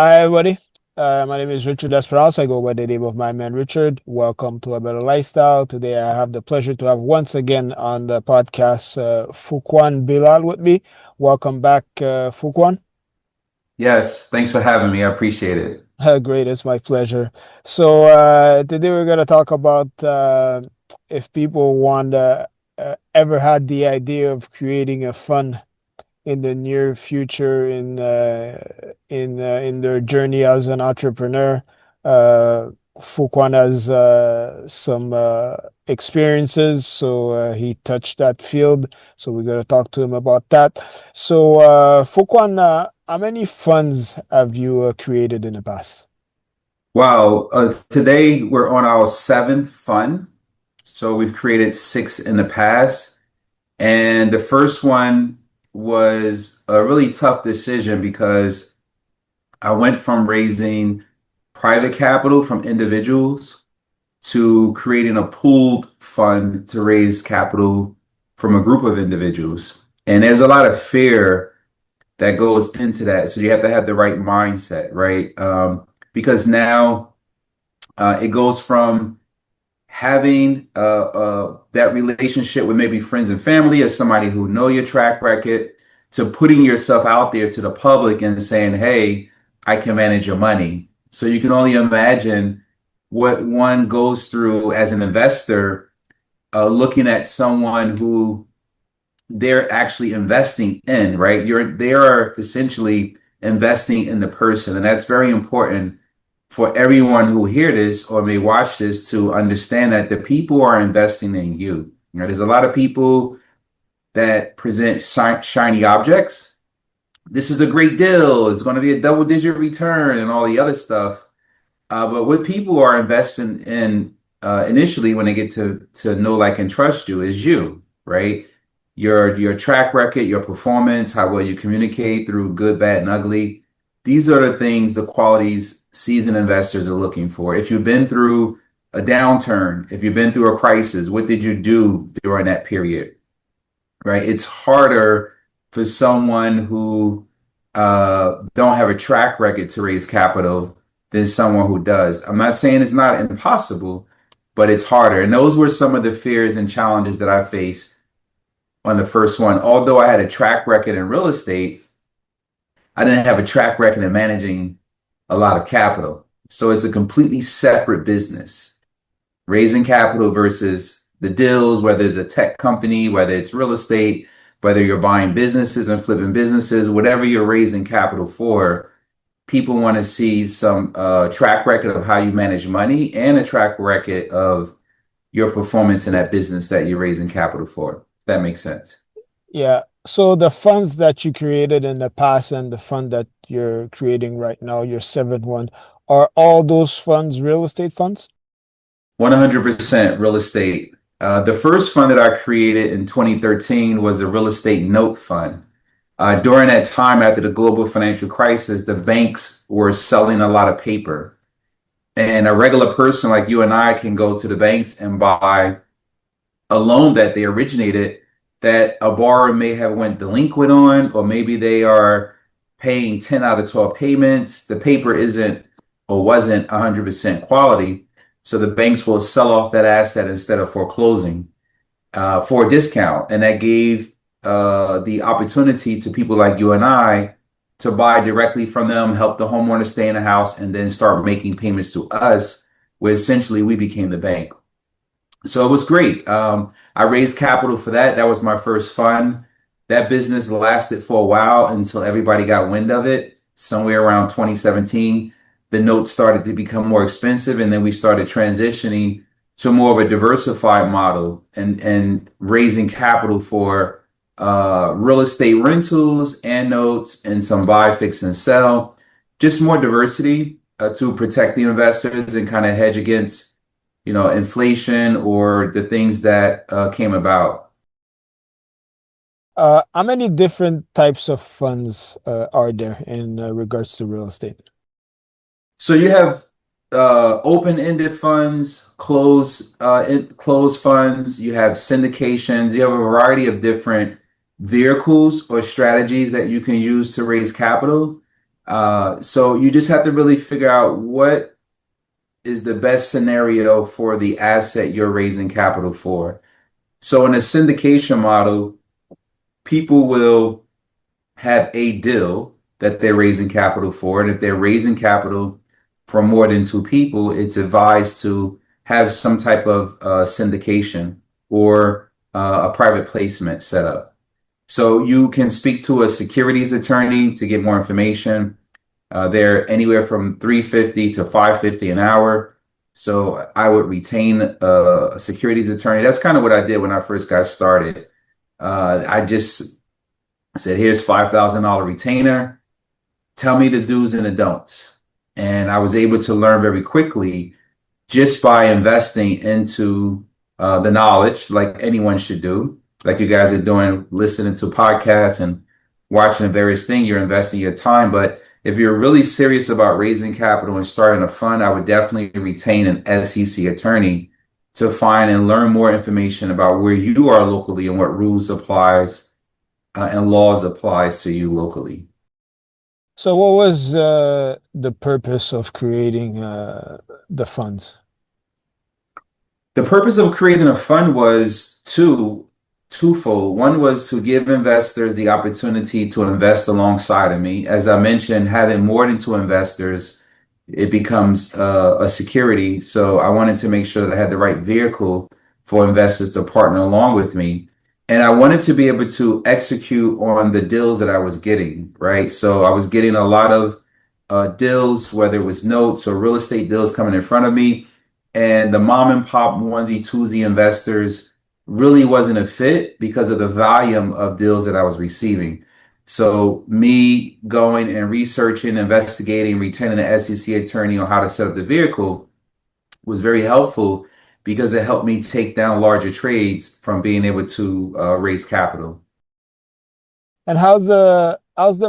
Hi, everybody. My name is Richard.lesperance. I go by the name of my man Richard. Welcome to A Better Lifestyle. Today, I have the pleasure to have once again on the podcast Fuquan Bilal with me. Welcome back, Fuquan. Yes, thanks for having me. I appreciate it. Great, it's my pleasure. So, today we're going to talk about if people ever had the idea of creating a fund in the near future in their journey as an entrepreneur. Uh, Fuquan has some experiences, so he touched that field. So we're going to talk to him about that. So, Fuquan, how many funds have you created in the past? Wow, today we're on our seventh fund. So we've created six in the past. And the first one was a really tough decision because I went from raising private capital from individuals to creating a pooled fund to raise capital from a group of individuals. And there's a lot of fear that goes into that. So you have to have the right mindset, right? Because now it goes from having that relationship with maybe friends and family as somebody who know your track record to putting yourself out there to the public and saying, hey, I can manage your money. So you can only imagine what one goes through as an investor, looking at someone who they're actually investing in, right? They are essentially investing in the person. And that's very important for everyone who hear this or may watch this to understand that the people are investing in you. You know, there's a lot of people that present shiny objects. This is a great deal. It's going to be a double digit return and all the other stuff. But what people are investing in initially when they get to know, like, and trust you is you, right? Your track record, your performance, how well you communicate through good, bad, and ugly. These are the things, the qualities seasoned investors are looking for. If you've been through a downturn, if you've been through a crisis, what did you do during that period? Right? It's harder for someone who don't have a track record to raise capital than someone who does. I'm not saying it's not impossible, but it's harder. And those were some of the fears and challenges that I faced on the first one. Although I had a track record in real estate, I didn't have a track record in managing a lot of capital. So it's a completely separate business. Raising capital versus the deals, whether it's a tech company, whether it's real estate, whether you're buying businesses and flipping businesses, whatever you're raising capital for, people want to see some track record of how you manage money and a track record of your performance in that business that you're raising capital for. If that makes sense. Yeah. So the funds that you created in the past and the fund that you're creating right now, your seventh one, are all those funds real estate funds? 100% real estate. The first fund that I created in 2013 was a real estate note fund. During that time, after the global financial crisis, the banks were selling a lot of paper. And a regular person like you and I can go to the banks and buy a loan that they originated that a borrower may have went delinquent on, or maybe they are paying 10 out of 12 payments. The paper isn't or wasn't 100% quality. So the banks will sell off that asset instead of foreclosing for a discount. And that gave the opportunity to people like you and I to buy directly from them, help the homeowner stay in the house, and then start making payments to us, where essentially we became the bank. So it was great. I raised capital for that. That was my first fund. That business lasted for a while until everybody got wind of it. Somewhere around 2017, the notes started to become more expensive, and then we started transitioning to more of a diversified model and raising capital for real estate rentals and notes and some buy, fix, and sell. Just more diversity to protect the investors and kind of hedge against inflation or the things that came about. How many different types of funds are there in regards to real estate? So you have open-ended funds, closed funds, you have syndications, you have a variety of different vehicles or strategies that you can use to raise capital. So you just have to really figure out what is the best scenario for the asset you're raising capital for. So in a syndication model, people will have a deal that they're raising capital for. And if they're raising capital for more than two people, it's advised to have some type of syndication or a private placement set up. So you can speak to a securities attorney to get more information. They're anywhere from 350 to 550 an hour. So I would retain a securities attorney. That's kind of what I did when I first got started. I just said, here's $5,000 retainer. Tell me the do's and the don'ts. And I was able to learn very quickly just by investing into the knowledge, like anyone should do, like you guys are doing, listening to podcasts and watching various things. You're investing your time. But if you're really serious about raising capital and starting a fund, I would definitely retain an SEC attorney to find and learn more information about where you are locally and what rules applies and laws applies to you locally. So what was the purpose of creating the funds? The purpose of creating a fund was twofold. One was to give investors the opportunity to invest alongside of me. As I mentioned, having more than two investors, it becomes a security. So I wanted to make sure that I had the right vehicle for investors to partner along with me. And I wanted to be able to execute on the deals that I was getting, right? So I was getting a lot of deals, whether it was notes or real estate deals coming in front of me. And the mom and pop onesie twosie investors really wasn't a fit because of the volume of deals that I was receiving. So me going and researching, investigating, retaining an SEC attorney on how to set up the vehicle was very helpful because it helped me take down larger trades from being able to raise capital. And how's the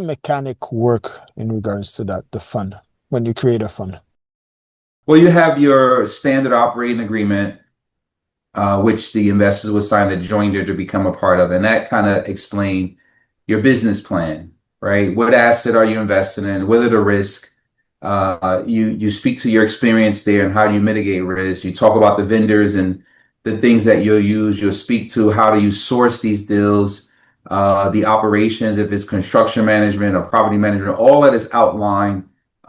mechanic work in regards to that, the fund, when you create a fund? Well, you have your standard operating agreement, which the investors will sign the joinder to become a part of. And that kind of explain your business plan, right? What asset are you investing in? What are the risks? You speak to your experience there and how do you mitigate risk. You talk about the vendors and the things that you'll use. You'll speak to how do you source these deals, the operations, if it's construction management or property management, all that is outlined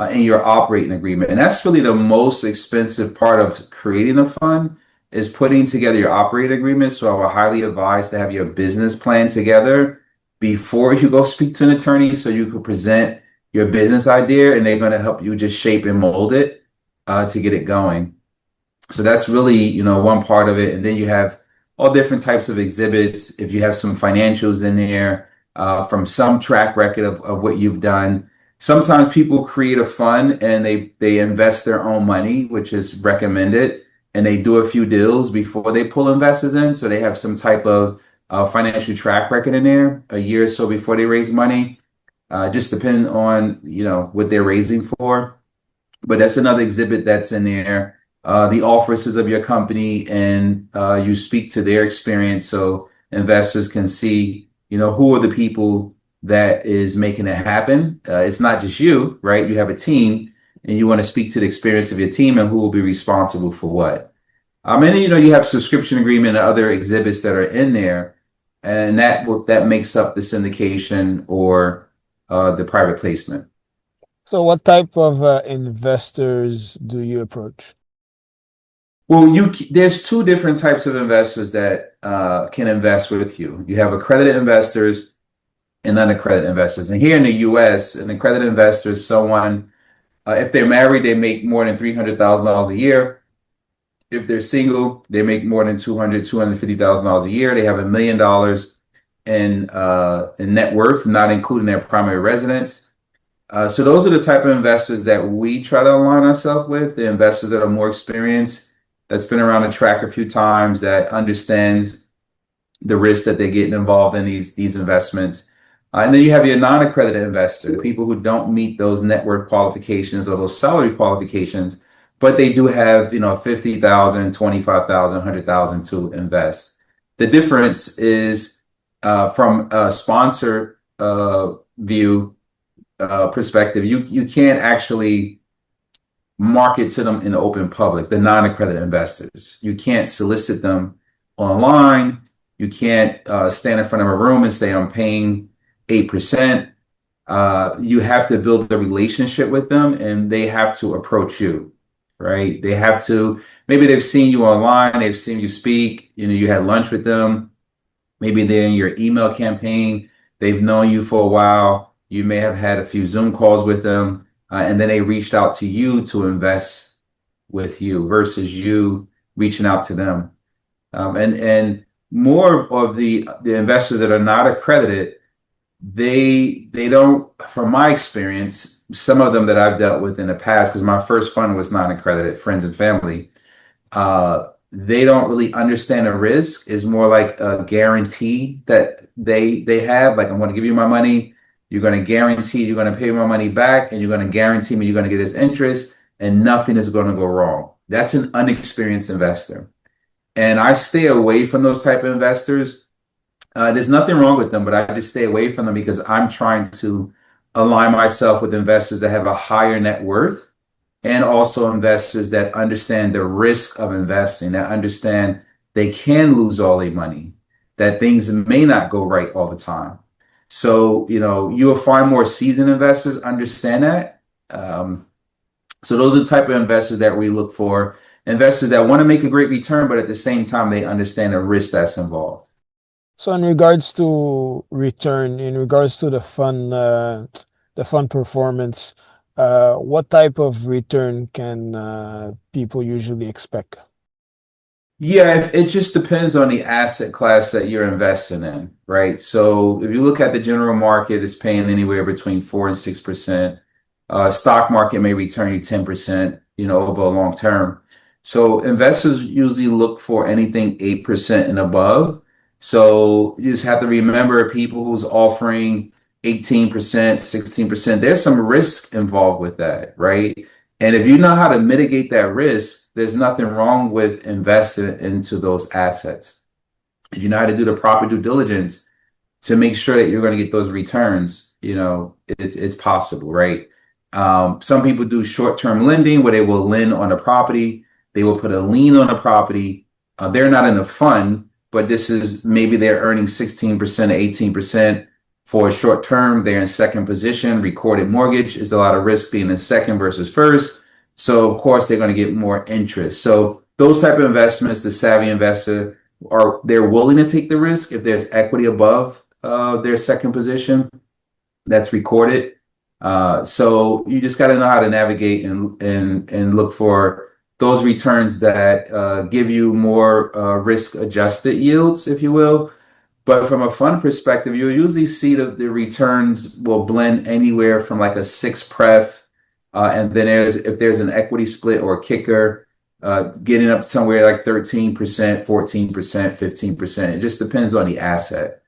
in your operating agreement. And that's really the most expensive part of creating a fund is putting together your operating agreement. So I would highly advise to have your business plan together before you go speak to an attorney so you can present your business idea and they're going to help you just shape and mold it to get it going. So that's really, one part of it. And then you have all different types of exhibits. If you have some financials in there from some track record of what you've done. Sometimes people create a fund and they invest their own money, which is recommended, and they do a few deals before they pull investors in. So they have some type of financial track record in there a year or so before they raise money. Just depending on, what they're raising for. But that's another exhibit that's in there. The officers of your company and you speak to their experience so investors can see, who are the people that is making it happen. It's not just you, right? You have a team and you want to speak to the experience of your team and who will be responsible for what. And then, you have subscription agreement and other exhibits that are in there, and that makes up the syndication or the private placement. So what type of investors do you approach? Well, there's two different types of investors that can invest with you. You have accredited investors and unaccredited investors. And here in the U.S., an accredited investor is someone, if they're married, they make more than $300,000 a year. If they're single, they make more than $250,000 a year. They have $1 million in net worth, not including their primary residence. So those are the type of investors that we try to align ourselves with, the investors that are more experienced, that's been around the track a few times, that understands the risk that they're getting involved in these investments. And then you have your non-accredited investor, the people who don't meet those net worth qualifications or those salary qualifications, but they do have, 50,000, 25,000, 100,000 to invest. The difference is from a sponsor view, perspective, you can't actually market to them in the open public, the non-accredited investors. You can't solicit them online. You can't stand in front of a room and say, I'm paying 8%. You have to build a relationship with them and they have to approach you, right? They have to, maybe they've seen you online, they've seen you speak, you had lunch with them. Maybe they're in your email campaign. They've known you for a while. You may have had a few Zoom calls with them, and then they reached out to you to invest with you versus you reaching out to them. And more of the investors that are not accredited, they don't, from my experience, some of them that I've dealt with in the past, because my first fund was non-accredited, friends and family, they don't really understand the risk. Is more like a guarantee that they have. Like, I'm going to give you my money. You're going to guarantee you're going to pay my money back, and you're going to guarantee me you're going to get this interest, and nothing is going to go wrong. That's an unexperienced investor, and I stay away from those type of investors. There's nothing wrong with them, but I just stay away from them because I'm trying to align myself with investors that have a higher net worth and also investors that understand the risk of investing, that understand they can lose all their money, that things may not go right all the time. So, you'll find more seasoned investors understand that. So those are the type of investors that we look for, investors that want to make a great return, but at the same time, they understand the risk that's involved. So in regards to return, in regards to the fund performance, what type of return can people usually expect? Yeah, it just depends on the asset class that you're investing in, right? So if you look at the general market, it's paying anywhere between 4 and 6%. Stock market may return you 10%, over a long term. So investors usually look for anything 8% and above. So you just have to remember people who's offering 18%, 16%, there's some risk involved with that, right? And if you know how to mitigate that risk, there's nothing wrong with investing into those assets. If you know how to do the proper due diligence to make sure that you're going to get those returns, it's possible, right? Some people do short-term lending where they will lend on a property. They will put a lien on a property. They're not in a fund, but this is maybe they're earning 16% or 18% for a short term. They're in second position. Recorded mortgage is a lot of risk being in second versus first. So of course they're going to get more interest. So those type of investments, the savvy investor they're willing to take the risk if there's equity above their second position that's recorded. So you just got to know how to navigate and look for those returns that give you more risk adjusted yields, if you will. But from a fund perspective, you'll usually see the returns will blend anywhere from like a six pref, and then if there's an equity split or a kicker, getting up somewhere like 13%, 14%, 15%. It just depends on the asset.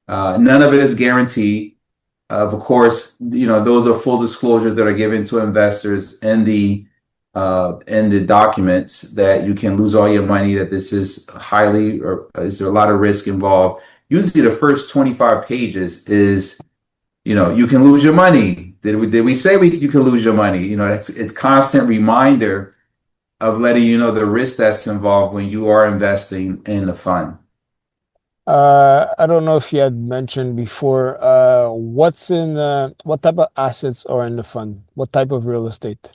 None of it is guaranteed. Of course, those are full disclosures that are given to investors in the documents that you can lose all your money, that this is highly, or is there a lot of risk involved. Usually the first 25 pages is, you can lose your money. Did we say you can lose your money? It's constant reminder of letting you know the risk that's involved when you are investing in the fund. I don't know if you had mentioned before, what type of assets are in the fund? What type of real estate?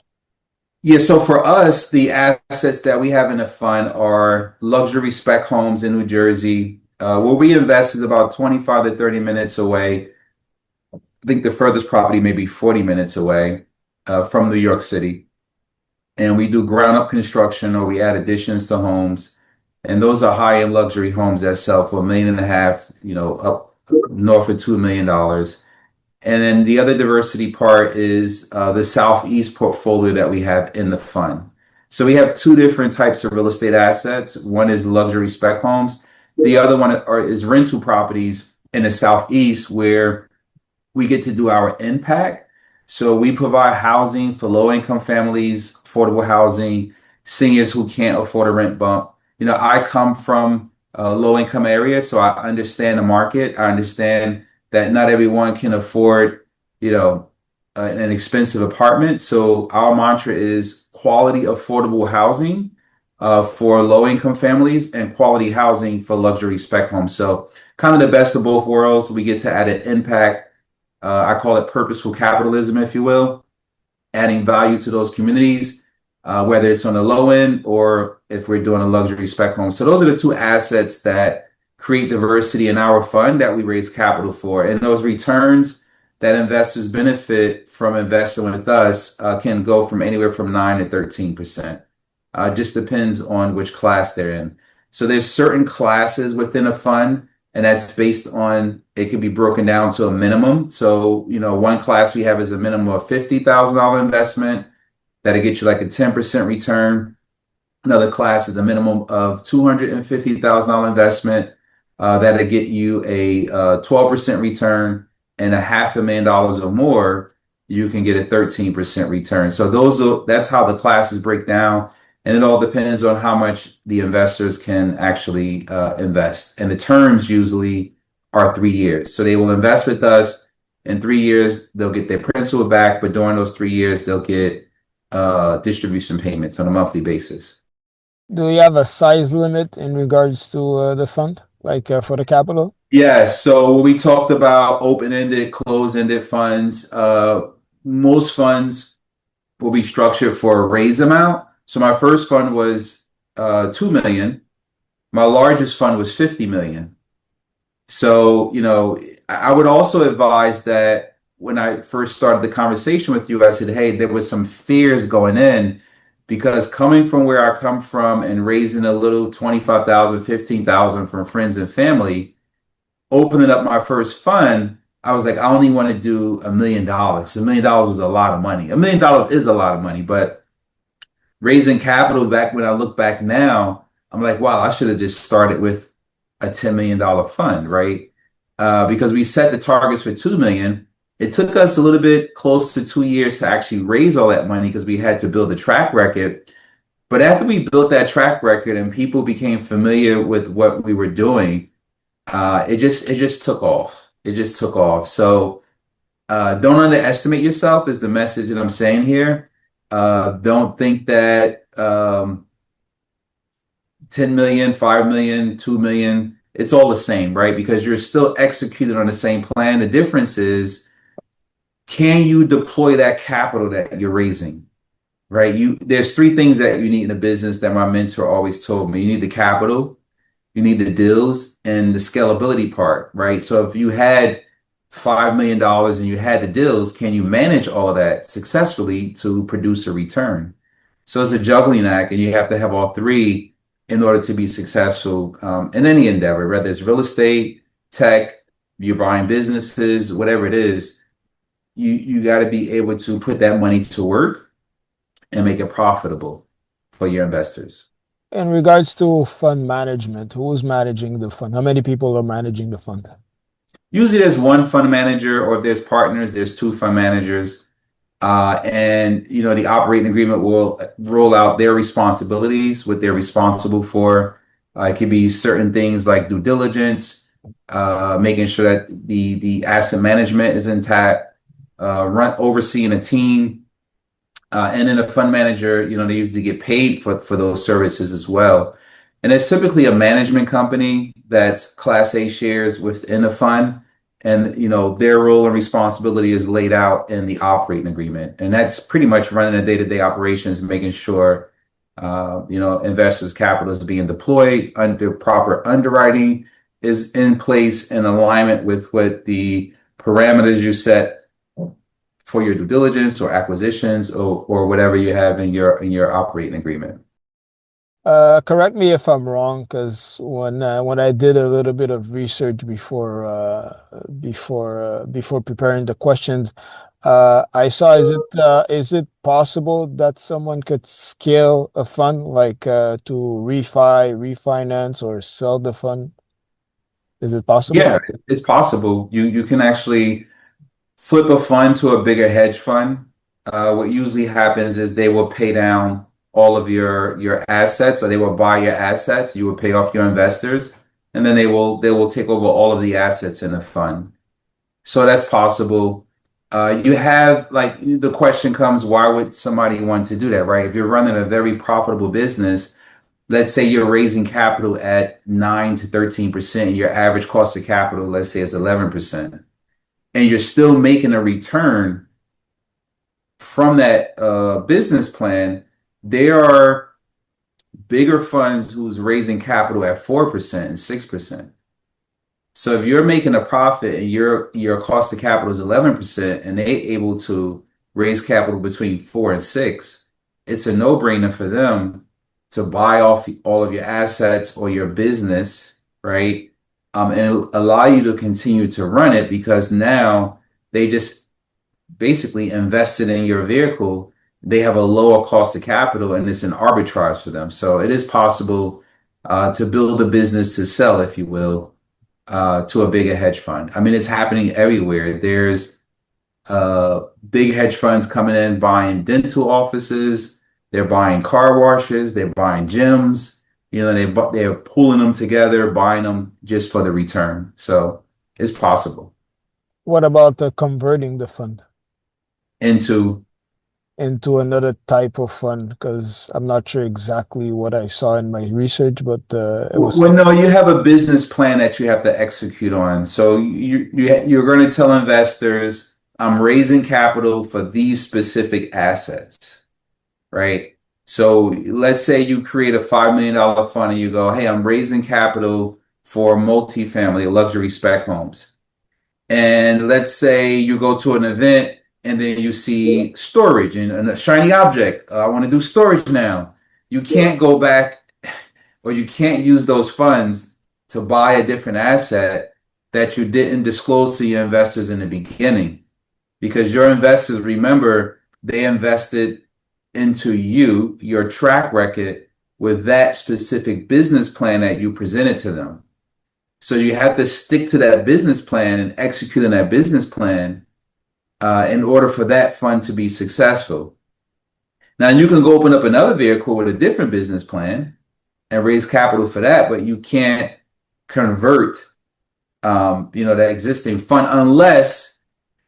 Yeah, so for us, the assets that we have in the fund are luxury spec homes in New Jersey. Where we invest is about 25 to 30 minutes away. I think the furthest property may be 40 minutes away from New York City. And we do ground up construction or we add additions to homes. And those are high-end luxury homes that sell for $1.5 million, up north of $2 million. And then the other diversity part is the Southeast portfolio that we have in the fund. So we have two different types of real estate assets. One is luxury spec homes. The other one is rental properties in the Southeast where we get to do our impact. So we provide housing for low-income families, affordable housing, seniors who can't afford a rent bump. I come from a low-income area, so I understand the market. I understand that not everyone can afford, you know, an expensive apartment. So our mantra is quality, affordable housing for low income families and quality housing for luxury spec homes. So kind of the best of both worlds. We get to add an impact. I call it purposeful capitalism, if you will, adding value to those communities, whether it's on the low end or if we're doing a luxury spec home. So those are the two assets that create diversity in our fund that we raise capital for. And those returns that investors benefit from investing with us can go from anywhere from 9 to 13%. Just depends on which class they're in. So there's certain classes within a fund, and that's based on it can be broken down to a minimum. So, one class we have is a minimum of $50,000 investment that'll get you like a 10% return. Another class is a minimum of $250,000 investment that'll get you a 12% return, and $500,000 or more, you can get a 13% return. So that's how the classes break down. And it all depends on how much the investors can actually invest. And the terms usually are 3 years. So they will invest with us in 3 years, they'll get their principal back, but during those 3 years, they'll get distribution payments on a monthly basis. Do you have a size limit in regards to the fund, like for the capital? Yeah, so when we talked about open-ended, closed-ended funds, most funds will be structured for a raise amount. So my first fund was 2 million. My largest fund was 50 million. So, I would also advise that when I first started the conversation with you, I said, hey, there was some fears going in because coming from where I come from and raising a little 25,000, 15,000 from friends and family, opening up my first fund, I was like, I only want to do $1 million. $1 million was a lot of money. $1 million is a lot of money, but raising capital back when I look back now, I'm like, wow, I should have just started with a $10 million fund, right? Because we set the targets for 2 million. It took us a little bit close to 2 years to actually raise all that money because we had to build a track record. But after we built that track record and people became familiar with what we were doing, it just took off. It just took off. So don't underestimate yourself is the message that I'm saying here. Don't think that 10 million, 5 million, 2 million, it's all the same, right? Because you're still executing on the same plan. The difference is, can you deploy that capital that you're raising, right? There's three things that you need in a business that my mentor always told me. You need the capital, you need the deals, and the scalability part, right? So if you had $5 million and you had the deals, can you manage all of that successfully to produce a return? So it's a juggling act, and you have to have all three in order to be successful in any endeavor, whether it's real estate, tech, you're buying businesses, whatever it is. You got to be able to put that money to work and make it profitable for your investors. In regards to fund management, who's managing the fund? How many people are managing the fund? Usually there's one fund manager, or if there's partners, there's two fund managers. And the operating agreement will roll out their responsibilities, what they're responsible for. It could be certain things like due diligence, making sure that the asset management is intact, overseeing a team, and then a fund manager. They usually get paid for those services as well. And it's typically a management company that's Class A shares within a fund. And, their role and responsibility is laid out in the operating agreement. And that's pretty much running the day-to-day operations, making sure, investors' capital is being deployed under proper underwriting is in place in alignment with what the parameters you set for your due diligence or acquisitions or whatever you have in your operating agreement. Correct me if I'm wrong, because when I did a little bit of research before preparing the questions, I saw is it possible that someone could scale a fund like to refinance, or sell the fund? Is it possible? Yeah, it's possible. You can actually flip a fund to a bigger hedge fund. What usually happens is they will pay down all of your assets, or they will buy your assets. You will pay off your investors, and then they will take over all of the assets in the fund. So that's possible. You have like the question comes, why would somebody want to do that, right? If you're running a very profitable business, let's say you're raising capital at 9 to 13%, your average cost of capital, let's say is 11%, and you're still making a return from that business plan. There are bigger funds who's raising capital at 4% and 6%. So if you're making a profit and your cost of capital is 11% and they able to raise capital between 4 and 6, it's a no-brainer for them to buy off all of your assets or your business, right? And allow you to continue to run it because now they just basically invested in your vehicle. They have a lower cost of capital and it's an arbitrage for them. So it is possible to build a business to sell, if you will, to a bigger hedge fund. I mean, it's happening everywhere. There's big hedge funds coming in buying dental offices. They're buying car washes. They're buying gyms. They're pooling them together, buying them just for the return. So it's possible. What about converting the fund Into into another type of fund? Because I'm not sure exactly what I saw in my research, but it was Well, no, you have a business plan that you have to execute on. So you're going to tell investors, I'm raising capital for these specific assets, right? So let's say you create a $5 million fund and you go, hey, I'm raising capital for multifamily luxury spec homes. And let's say you go to an event and then you see storage and a shiny object. I want to do storage now. You can't go back or you can't use those funds to buy a different asset that you didn't disclose to your investors in the beginning. Because your investors, remember, they invested into you, your track record with that specific business plan that you presented to them. So you have to stick to that business plan and execute on that business plan in order for that fund to be successful. Now you can go open up another vehicle with a different business plan and raise capital for that, but you can't convert, the existing fund unless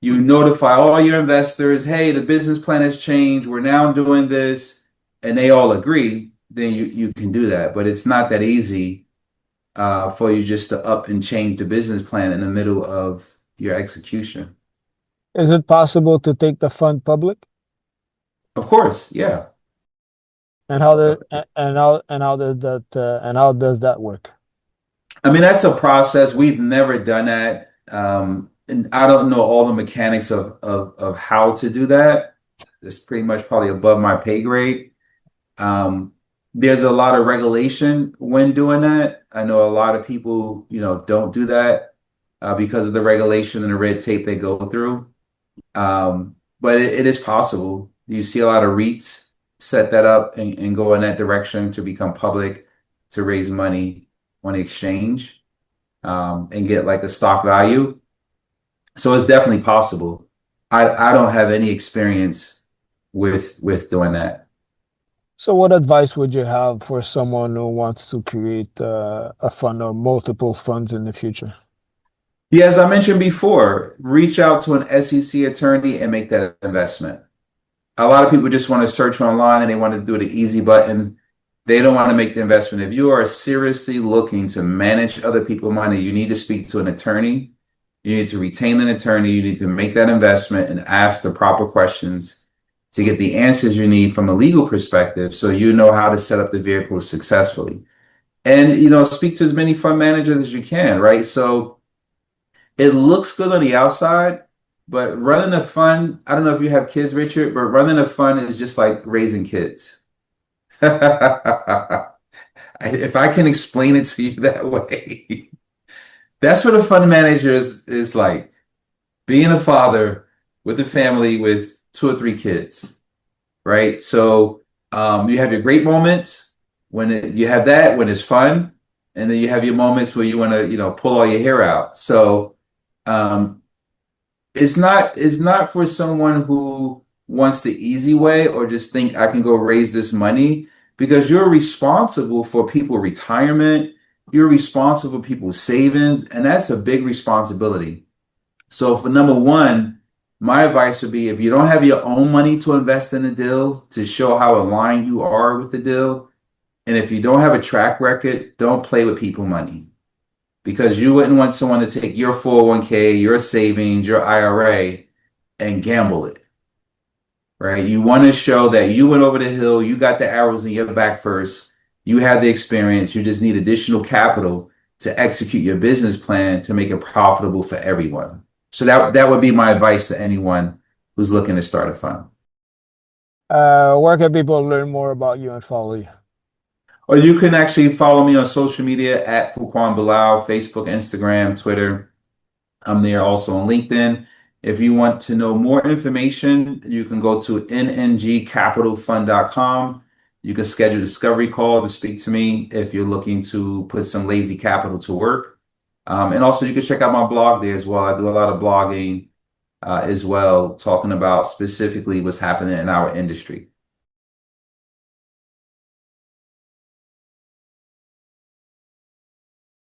you notify all your investors, hey, the business plan has changed. We're now doing this, and they all agree. Then you can do that, but it's not that easy for you just to up and change the business plan in the middle of your execution. Is it possible to take the fund public? Of course, yeah. And how the and how does that and how does that work? I mean, that's a process. We've never done that. And I don't know all the mechanics of how to do that. It's pretty much probably above my pay grade. Um, there's a lot of regulation when doing that. I know a lot of people, don't do that because of the regulation and the red tape they go through. But it is possible. You see a lot of REITs set that up and go in that direction to become public to raise money on exchange and get like a stock value. So it's definitely possible. I don't have any experience with doing that. So what advice would you have for someone who wants to create a fund or multiple funds in the future? Yeah, as I mentioned before, reach out to an SEC attorney and make that investment. A lot of people just want to search online and they want to do the easy button. They don't want to make the investment. If you are seriously looking to manage other people's money, you need to speak to an attorney. You need to retain an attorney. You need to make that investment and ask the proper questions to get the answers you need from a legal perspective so you know how to set up the vehicle successfully. And, speak to as many fund managers as you can, right? So it looks good on the outside, but running a fund, I don't know if you have kids, Richard, but running a fund is just like raising kids. If I can explain it to you that way, that's what a fund manager is like being a father with a family with 2 or 3 kids, right? So you have your great moments you have that when it's fun, and then you have your moments where you want to, pull all your hair out. So um, it's not for someone who wants the easy way or just think I can go raise this money because you're responsible for people's retirement, you're responsible for people's savings, and that's a big responsibility. So for number one, My advice would be if you don't have your own money to invest in the deal to show how aligned you are with the deal, and if you don't have a track record, don't play with people money because you wouldn't want someone to take your 401k, your savings, your IRA and gamble it, right? You want to show that you went over the hill, you got the arrows in your back first, you had the experience, you just need additional capital to execute your business plan to make it profitable for everyone. So that would be my advice to anyone who's looking to start a fund. Where can people learn more about you and follow you? Or you can actually follow me on social media at Fuquan Bilal, Facebook, Instagram, Twitter. I'm there also on LinkedIn. If you want to know more information, you can go to nngcapitalfund.com. You can schedule a discovery call to speak to me if you're looking to put some lazy capital to work. And also, you can check out my blog there as well. I do a lot of blogging as well, talking about specifically what's happening in our industry.